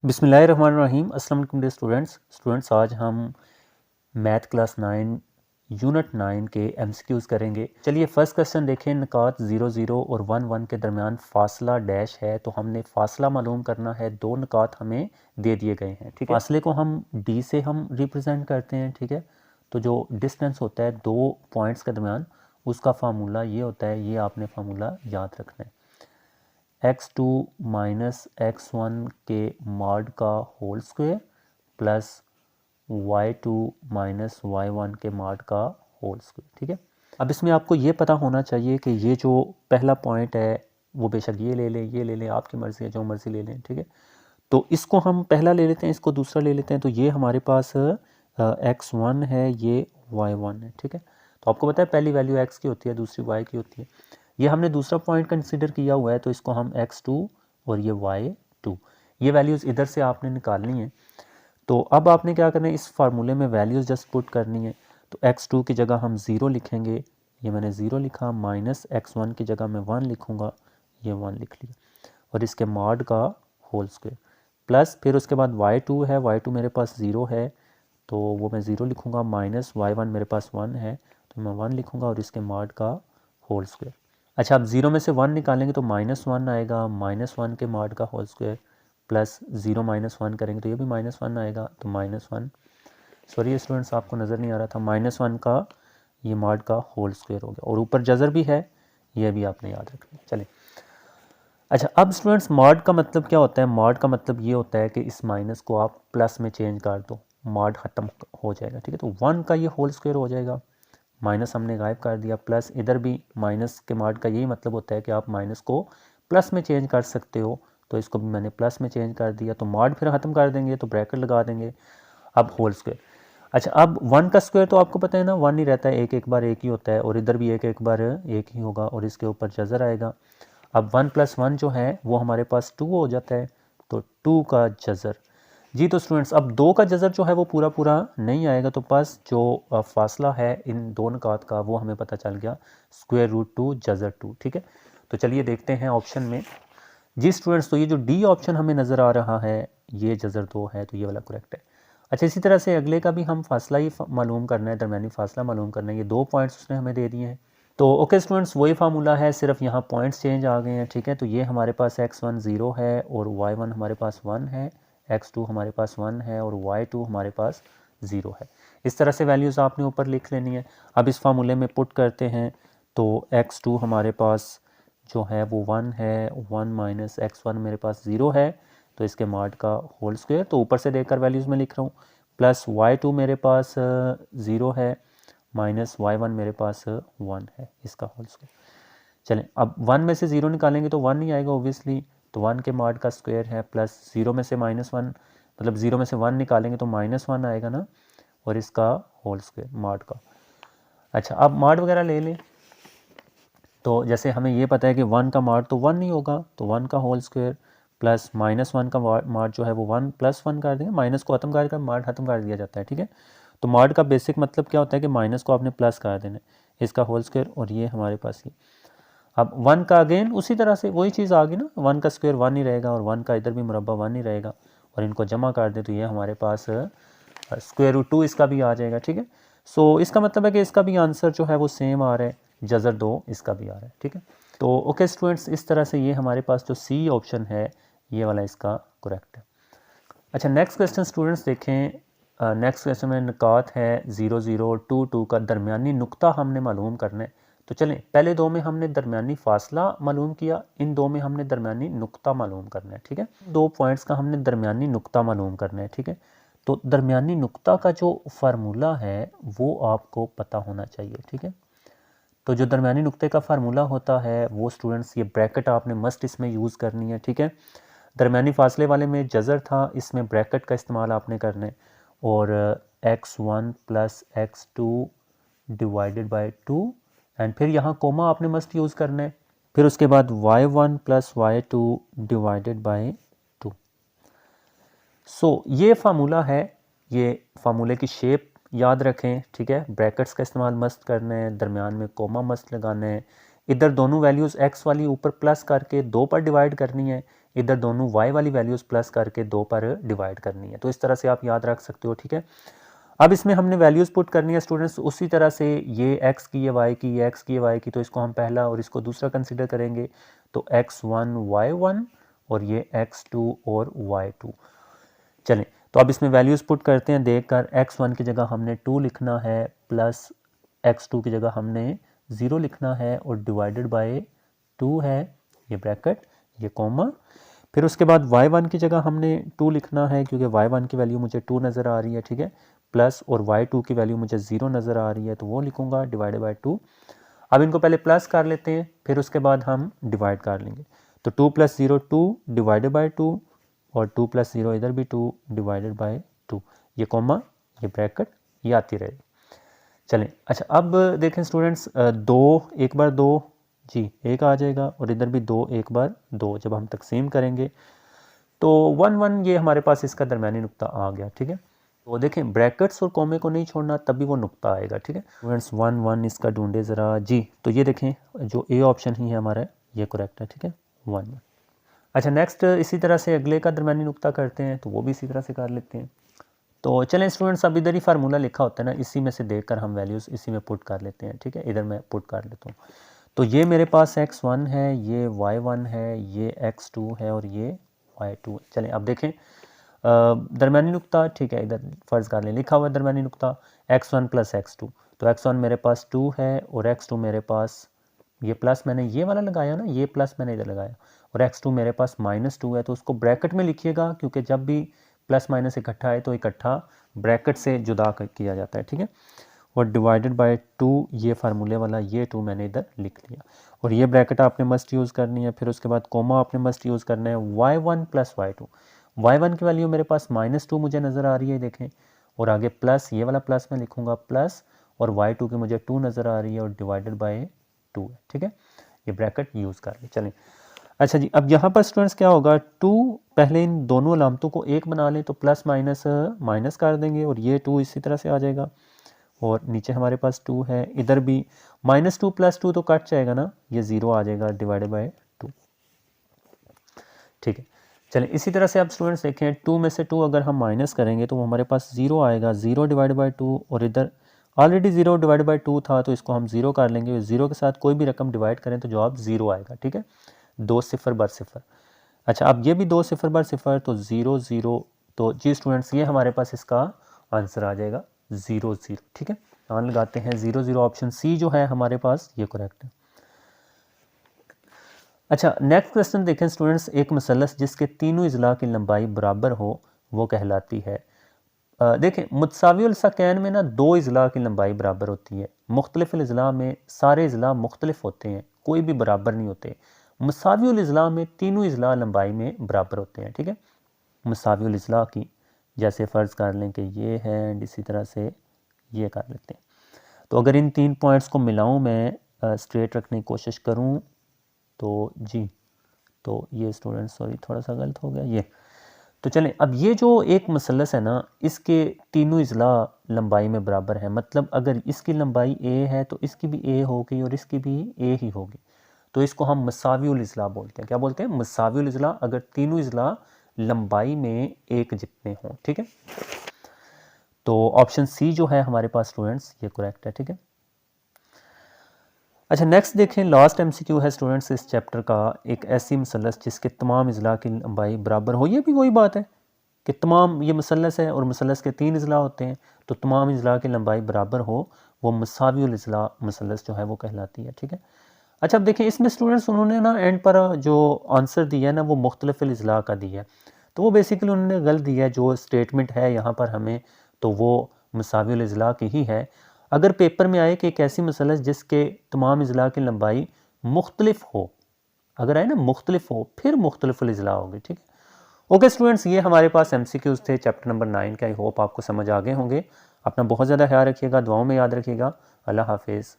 बिस्मिल्लाहिर्रहमानिर्रहीम। अस्सलाम वालेकुम स्टूडेंट्स, आज हम मैथ क्लास 9 यूनिट 9 के एमसीक्यूज़ करेंगे। चलिए फर्स्ट क्वेश्चन देखें। निकात 0 0 और 1 1 के दरमियान फासला डैश है, तो हमने फासला मालूम करना है। दो निकात हमें दे दिए गए हैं, ठीक है। फासले को हम डी से हम रिप्रेजेंट करते हैं, ठीक है। तो जो डिस्टेंस होता है दो पॉइंट्स के दरमियान, उसका फार्मूला ये होता है, ये आपने फार्मूला याद रखना है। x2 माइनस x1 के मॉड का whole square plus y2 minus y1 के मॉड का होल स्क्वायर, ठीक है। अब इसमें आपको ये पता होना चाहिए कि ये जो पहला पॉइंट है वो बेशक ये ले लें, ये ले लें, आपकी मर्ज़ी है, जो मर्ज़ी ले लें, ठीक है। तो इसको हम पहला ले लेते हैं, इसको दूसरा ले लेते हैं। तो ये हमारे पास x1 है, ये y1 है, ठीक है। तो आपको पता है पहली वैल्यू x की होती है, दूसरी y की होती है। ये हमने दूसरा पॉइंट कंसीडर किया हुआ है, तो इसको हम x2 और ये y2, ये वैल्यूज़ इधर से आपने निकालनी है। तो अब आपने क्या करना है, इस फार्मूले में वैल्यूज़ जस्ट पुट करनी है। तो x2 की जगह हम 0 लिखेंगे, ये मैंने 0 लिखा, माइनस x1 की जगह मैं 1 लिखूँगा, ये 1 लिख लिया, और इसके मॉड का होल स्क्वायर प्लस फिर उसके बाद y2 है, y2 मेरे पास 0 है, तो वो मैं 0 लिखूँगा, माइनस y1 मेरे पास 1 है, तो मैं 1 लिखूँगा, और इसके मॉड का होल स्क्वायर। अच्छा, अब 0 में से 1 निकालेंगे तो -1 आएगा, -1 के मॉड का होल स्क्वायर प्लस 0 माइनस 1 करेंगे तो ये भी -1 आएगा, तो -1, सॉरी स्टूडेंट्स आपको नज़र नहीं आ रहा था, -1 का ये मॉड का होल स्क्वायर हो गया, और ऊपर जज़र भी है, ये भी आपने याद रखना। चलिए, अच्छा अब स्टूडेंट्स मॉड का मतलब क्या होता है? मॉड का मतलब ये होता है कि इस माइनस को आप प्लस में चेंज कर दो, मॉड ख़त्म हो जाएगा, ठीक है। तो 1 का ये होल स्क्वायर हो जाएगा, माइनस हमने गायब कर दिया, प्लस इधर भी माइनस के मॉड का यही मतलब होता है कि आप माइनस को प्लस में चेंज कर सकते हो, तो इसको भी मैंने प्लस में चेंज कर दिया। तो मॉड फिर ख़त्म कर देंगे तो ब्रैकेट लगा देंगे, अब होल स्क्वायर। अच्छा, अब 1 का स्क्वायर तो आपको पता है ना, 1 ही रहता है, एक बार एक ही होता है, और इधर भी एक बार एक ही होगा, और इसके ऊपर जज़र आएगा। अब 1 + 1 जो है वो हमारे पास 2 हो जाता है, तो 2 का जज़र। जी तो स्टूडेंट्स, अब 2 का जज़र जो है वो पूरा पूरा नहीं आएगा, तो बस जो फासला है इन दो निकात का वो हमें पता चल गया, √2 जज़र 2, ठीक है। तो चलिए देखते हैं ऑप्शन में। जी स्टूडेंट्स, तो ये जो डी ऑप्शन हमें नज़र आ रहा है, ये जज़र 2 है, तो ये वाला करेक्ट है। अच्छा, इसी तरह से अगले का भी हम फासला ही मालूम करना है, दरमियानी फासला मालूम करना है। ये 2 पॉइंट्स उसने हमें दे दिए हैं, तो ओके स्टूडेंट्स, वही फार्मूला है, सिर्फ यहाँ पॉइंट्स चेंज आ गए हैं, ठीक है। तो ये हमारे पास x1 0 है और y1 हमारे पास 1 है, x2 हमारे पास 1 है और y2 हमारे पास 0 है। इस तरह से वैल्यूज़ आपने ऊपर लिख लेनी है। अब इस फार्मूले में पुट करते हैं, तो x2 हमारे पास जो है वो 1 है, 1 माइनस x1 मेरे पास 0 है, तो इसके मॉड का होल स्क्वायर, तो ऊपर से देखकर वैल्यूज़ में लिख रहा हूँ, प्लस y2 मेरे पास 0 है, माइनस y1 मेरे पास 1 है, इसका होल स्क्वायर। चलें, अब 1 में से 0 निकालेंगे तो 1 नहीं आएगा ओब्वियसली, तो 1 के मॉड का स्क्वायर है, प्लस 0 में से -1, मतलब 0 में से 1 निकालेंगे तो -1 आएगा ना, और इसका होल स्क्वायर मॉड का। अच्छा, अब मॉड वगैरह ले लें, तो जैसे हमें ये पता है कि 1 का मॉड तो 1 नहीं होगा, तो 1 का होल स्क्वायर प्लस -1 का मॉड जो है वो 1 + 1 कर देंगे, माइनस को ख़त्म कर मॉड ख़त्म कर दिया जाता है, ठीक है। तो मॉड का बेसिक मतलब क्या होता है कि माइनस को आपने प्लस कर देना है, इसका होल स्क्वायर, और ये हमारे पास ये। अब 1 का अगेन उसी तरह से वही चीज़ आ गई ना, 1 का स्क्वायर 1 ही रहेगा, और 1 का इधर भी मुरब्बा 1 ही रहेगा, और इनको जमा कर दें तो ये हमारे पास √2 इसका भी आ जाएगा, ठीक है। सो इसका मतलब है कि इसका भी आंसर जो है वो सेम आ रहा है, जज़र 2 इसका भी आ रहा है, ठीक है। तो ओके स्टूडेंट्स, इस तरह से ये हमारे पास जो सी ऑप्शन है ये वाला इसका करेक्ट है। अच्छा, नेक्स्ट क्वेश्चन स्टूडेंट्स देखें। नेक्स्ट क्वेश्चन में निकात है 0 0 2 2 का दरमियानी नुक्ता हमने मालूम करना है। तो चलें, पहले दो में हमने दरमियानी फासला मालूम किया, इन दो में हमने दरमियानी नुक्ता मालूम करना है, ठीक है। 2 पॉइंट्स का हमने दरमियानी नुक्ता मालूम करना है, ठीक है। तो दरमियानी नुक्ता का जो फार्मूला है वो आपको पता होना चाहिए, ठीक है। तो जो दरमियानी नुक्ते का फार्मूला होता है वो स्टूडेंट्स, ये ब्रैकेट आपने मस्ट इसमें यूज़ करनी है, ठीक है। दरमियानी फासले वाले में जज़र था, इसमें ब्रैकेट का इस्तेमाल आपने करना है, और x1 + x2 divided by 2, and फिर यहाँ कोमा आपने मस्ट यूज़ करना है, फिर उसके बाद y1 + y2 डिवाइडेड बाय 2। सो ये फार्मूला है, ये फार्मूले की शेप याद रखें, ठीक है। ब्रैकेट्स का इस्तेमाल मस्त करना है, दरमियान में कोमा मस्त लगाना है, इधर दोनों वैल्यूज़ x वाली ऊपर प्लस करके 2 पर डिवाइड करनी है, इधर दोनों y वाली वैल्यूज़ प्लस करके 2 पर डिवाइड करनी है। तो इस तरह से आप याद रख सकते हो, ठीक है। अब इसमें हमने वैल्यूज़ पुट करनी है स्टूडेंट्स, उसी तरह से ये x की, ये y की, ये x की, ये y की, तो इसको हम पहला और इसको दूसरा कंसिडर करेंगे। तो x1 y1 और ये x2 और y2। चलें, तो अब इसमें वैल्यूज़ पुट करते हैं देखकर। x1 की जगह हमने 2 लिखना है, प्लस x2 की जगह हमने 0 लिखना है, और डिवाइडेड बाय 2 है, ये ब्रैकेट, ये कॉमा। फिर उसके बाद y1 की जगह हमने 2 लिखना है, क्योंकि y1 की वैल्यू मुझे 2 नज़र आ रही है, ठीक है, प्लस, और y2 की वैल्यू मुझे 0 नज़र आ रही है, तो वो लिखूंगा डिवाइडेड बाय 2। अब इनको पहले प्लस कर लेते हैं, फिर उसके बाद हम डिवाइड कर लेंगे। तो 2 + 0 2 डिवाइडेड बाय 2, और 2 + 0 इधर भी 2 डिवाइडेड बाय 2, ये कॉमा, ये ब्रैकेट, ये आती रहेगी। चलें, अच्छा अब देखें स्टूडेंट्स, 2 एक बार 2 जी 1 आ जाएगा, और इधर भी 2 एक बार 2, जब हम तकसीम करेंगे तो 1 1 ये हमारे पास इसका दरमियानी नुक्ता आ गया, ठीक है। तो देखें ब्रैकेट्स और कॉमे को नहीं छोड़ना, तभी वो नुक्ता आएगा, ठीक है स्टूडेंट्स। 1 1 इसका ढूंढे ज़रा जी, तो ये देखें जो ए ऑप्शन ही है हमारा, ये करेक्ट है, ठीक है, 1 1। अच्छा नेक्स्ट इसी तरह से अगले का दरमियानी नुक्ता करते हैं, तो वो भी इसी तरह से कर लेते हैं। तो चलें स्टूडेंट्स, अब इधर ही फार्मूला लिखा होता है ना, इसी में से देखकर हम वैल्यूज़ इसी में पुट कर लेते हैं, ठीक है। इधर मैं पुट कर लेता हूँ। तो ये मेरे पास x1 है, ये y1 है, ये x2 है, और ये y2 है। चलें अब देखें दरमियानी नुक्ता, ठीक है, इधर फ़र्ज़ कर लें लिखा हुआ है दरमियानी नुक्ता x1 + x2। तो x1 मेरे पास 2 है, और x2 मेरे पास, ये प्लस मैंने ये वाला लगाया ना, ये प्लस मैंने इधर लगाया, और x2 मेरे पास -2 है। तो उसको ब्रैकेट में लिखिएगा, क्योंकि जब भी प्लस माइनस इकट्ठा है तो इकट्ठा ब्रैकेट से जुदा किया जाता है, ठीक है। और डिवाइडेड बाय 2, ये फार्मूले वाला ये 2 मैंने इधर लिख लिया, और ये ब्रैकेट आपने मस्ट यूज़ करनी है। फिर उसके बाद कोमा आपने मस्ट यूज़ करना है। y1 + y2, y1 की वैल्यू मेरे पास -2 मुझे नज़र आ रही है, देखें, और आगे प्लस, ये वाला प्लस मैं लिखूंगा प्लस, और y2 की मुझे 2 नज़र आ रही है, और डिवाइडेड बाय 2 है, ठीक है, ये ब्रैकेट यूज़ कर लें। चलें, अच्छा जी, अब यहाँ पर स्टूडेंट्स क्या होगा, 2 पहले इन दोनों अलामतों को एक बना लें, तो प्लस माइनस माइनस कर देंगे, और ये 2 इसी तरह से आ जाएगा, और नीचे हमारे पास 2 है, इधर भी -2 + 2 तो कट जाएगा ना, ये 0 आ जाएगा डिवाइडेड बाय 2, ठीक है। चलें, इसी तरह से आप स्टूडेंट्स देखें, 2 में से 2 अगर हम माइनस करेंगे तो हमारे पास 0 आएगा, 0 डिवाइडेड बाय 2, और इधर ऑलरेडी 0 डिवाइडेड बाय 2 था, तो इसको हम 0 कर लेंगे। 0 के साथ कोई भी रकम डिवाइड करें तो जवाब 0 आएगा, ठीक है, 2 0 बर 0। अच्छा, अब ये भी 2 0 बर 0, तो 0 0, तो जी स्टूडेंट्स ये हमारे पास इसका आंसर आ जाएगा 0 0, ठीक है। ध्यान लगाते हैं 0 0, ऑप्शन सी जो है हमारे पास ये करेक्ट है। अच्छा नेक्स्ट क्वेश्चन देखें स्टूडेंट्स, एक मसलस जिसके तीनों इजला की लंबाई बराबर हो वो कहलाती है। देखें मुतसावियुल सकैन में ना 2 इजला की लंबाई बराबर होती है, मुख्तलिफ इजला में सारे इजला मुख्तलिफ होते हैं, कोई भी बराबर नहीं होते। मुसावियुल इजला में तीनों इजला लंबाई में बराबर होते हैं, ठीक है। मुसावियुल इजला की, जैसे फ़र्ज़ कर लें कि ये है, एंड इसी तरह से ये कर लेते हैं। तो अगर इन 3 पॉइंट्स को मिलाऊं, मैं स्ट्रेट रखने की कोशिश करूं, तो जी, तो ये स्टूडेंट सॉरी थोड़ा सा गलत हो गया ये। तो चलें, अब ये जो एक मसलस है ना, इसके तीनों इजला लंबाई में बराबर है, मतलब अगर इसकी लंबाई a है तो इसकी भी a होगी, और इसकी भी a ही होगी। तो इसको हम मसावियुल इजला बोलते हैं। क्या बोलते हैं? मसावियुल इजला, अगर तीनों इजला लंबाई में एक जितने हों, ठीक है। तो ऑप्शन सी जो है हमारे पास स्टूडेंट्स ये करेक्ट है, ठीक है। अच्छा नेक्स्ट देखें, लास्ट एमसीक्यू है स्टूडेंट्स इस चैप्टर का, एक ऐसी मसलस जिसके तमाम इजला की लंबाई बराबर हो। ये भी वही बात है कि तमाम, ये मसलस है और मसलस के 3 इजला होते हैं, तो तमाम इजला की लंबाई बराबर हो, वो मसावियुल इजला मसलस जो है वो कहलाती है, ठीक है। अच्छा अब देखिए इसमें स्टूडेंट्स उन्होंने ना एंड पर जो आंसर दिया है ना, वो मुख्तलिफ इजला का दिया है, तो वो बेसिकली उन्होंने गलत दिया है। जो स्टेटमेंट है यहाँ पर हमें, तो वो मसावियुल इजला की ही है। अगर पेपर में आए कि एक ऐसी मसलस जिसके तमाम इजला की लंबाई मुख्तलिफ हो, अगर आए ना मुख्तलिफ हो, फिर मुख्तलिफ इजला होगी, ठीक है। ओके स्टूडेंट्स, ये हमारे पास एमसीक्यूज थे चैप्टर नंबर 9 के। आई होप आपको समझ आ गए होंगे। अपना बहुत ज़्यादा ख्याल रखिएगा, दुआओं में याद रखिएगा। अल्लाह हाफिज़।